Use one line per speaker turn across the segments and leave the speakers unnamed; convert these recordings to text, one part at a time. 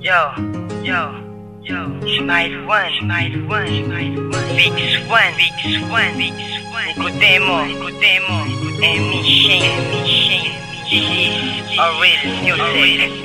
Smile one, Vix one, Nicodemo, and Michelle. This is a real music.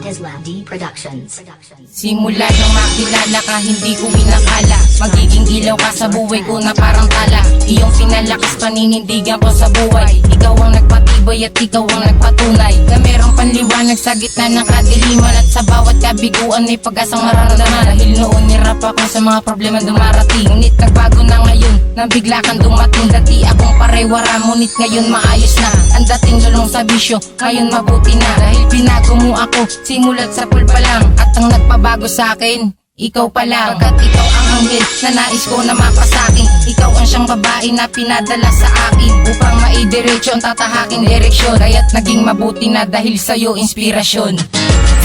Islam D Productions.
Simula nang makilala ka, hindi ko inakala magiging ilaw ka sa buhay ko na parang tala. Iyong pinalakas paninindigan ko sa buhay. Ikaw ang nagpatibay at ikaw ang nagpatunay na merong panliwanag sa gitna ng kadiliman. At sa bawat kabiguan may pag-asang mararamdaman. Dahil noon nirap ako sa mga problema dumarating, ngunit nagbago na ngayon nang bigla kang dumating. Dati akong parewara, ngunit ngayon maayos na. Ang dating lulong sa bisyo, ngayon mabuti na. Dahil binago mo ako simulat sa pool pa lang. At ang nagpabago sa akin, ikaw pa lang. Pagkat ikaw ang anghel na nais ko na mapasakin. Ikaw ang siyang babae na pinadala sa akin upang maidiretso ang tatahaking direksyon. Kaya't naging mabuti na dahil sa'yo inspirasyon.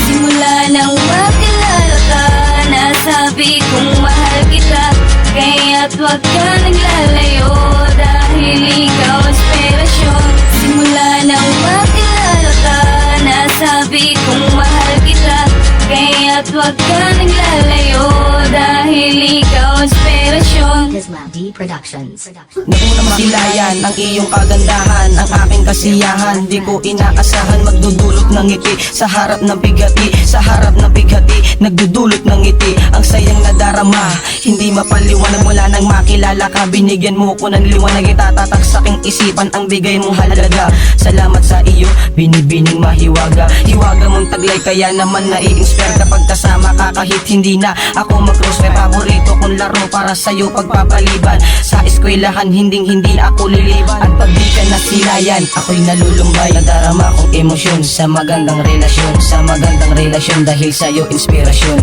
Simula nang makilala ka, nasabi kong mahal kita. Kaya't wag ka naglalayo dahil ikaw inspirasyon. Simula nang makilala ka, nasabi kong mahal kita. Kaya't wag ka naglalayo dahil ikaw inspirasyon.
Islam D Productions.
Nauna masilayan ang iyong kagandahan, ang aking kasiyahan. Di ko inaasahan magdudulot ng ngiti sa harap ng bigati, sa harap ng bigati, nagdudulot ng ngiti. Ang sayang nadarama, hindi mapaliwanag mula nang makilala ka. Binigyan mo ko ng liwanag, itatatak sa aking isipan ang bigay mong halaga. Salamat sa iyo, binibining mahiwaga. Hiwaga mong taglay kaya naman nai-inspire kapag kasama ka kahit hindi na ako mag-cross. May paborito kong laro para sa'yo pagpapaliban. Sa eskwelahan hindi ako liliban. At pag di ka nasilayan, ako'y nalulumbay. Nadarama kong emosyon sa magandang relasyon, sa magandang relasyon dahil sa'yo inspirasyon.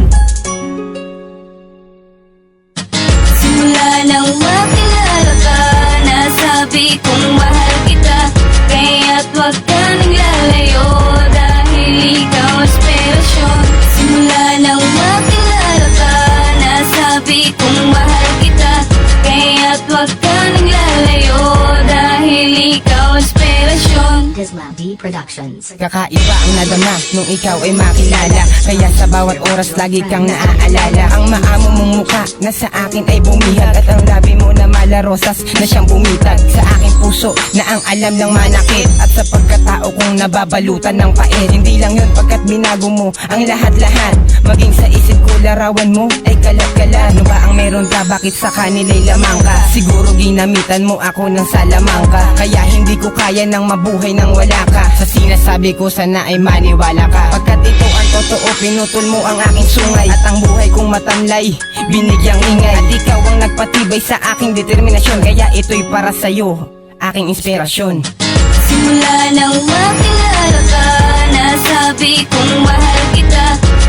Simula nang makilala ka, nasabi kong mahal kita. Kaya't wag ka naglalayo dahil ikaw inspirasyon. Simula nang makilala ka, nasabi kong mahal kita. Kaya't wag ka naglalayo dahil ikaw inspirasyon.
Islam D Productions.
Kakaiba ang nadama nung ikaw ay makilala. Kaya sa bawat oras lagi kang naaalala. Ang maamo mong mukha na sa akin ay bumihag. At ang labi mo na malarosas na siyang bumitag sa aking puso na ang alam ng manakit. At sa pagkatao kong nababalutan ng pait. Hindi lang yun pagkat binago mo ang lahat-lahat. Maging sa isip ko larawan mo ay kalat-kalat. Ano ba ang meron ka? Bakit sa kanila'y lamang ka? Siguro ginamitan mo ako ng salamangka. Kaya hindi ko kaya nang mabuhay nang wala ka. Sa sinasabi ko sana ay maniwala ka. Pagkat ito ang totoo, pinutol mo ang aking sungay. At ang buhay kong matamlay, binigyang ingay. At ikaw ang nagpatibay sa aking determinasyon. Kaya ito'y para sa'yo, aking inspirasyon.
Simula nang makilala ka, nasabi kong mahal kita.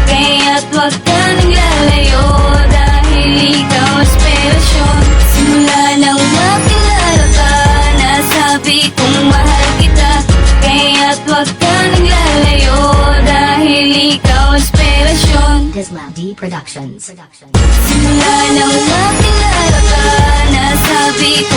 Kaya't wag ka naglalayo dahil ikaw inspirasyon. Simula nang makilala ka, nasabi kong mahal kita. Kaya't wag ka naglalayo dahil ikaw inspirasyon.
Islam D Productions.
Simula nang makilala ka, nasabi ko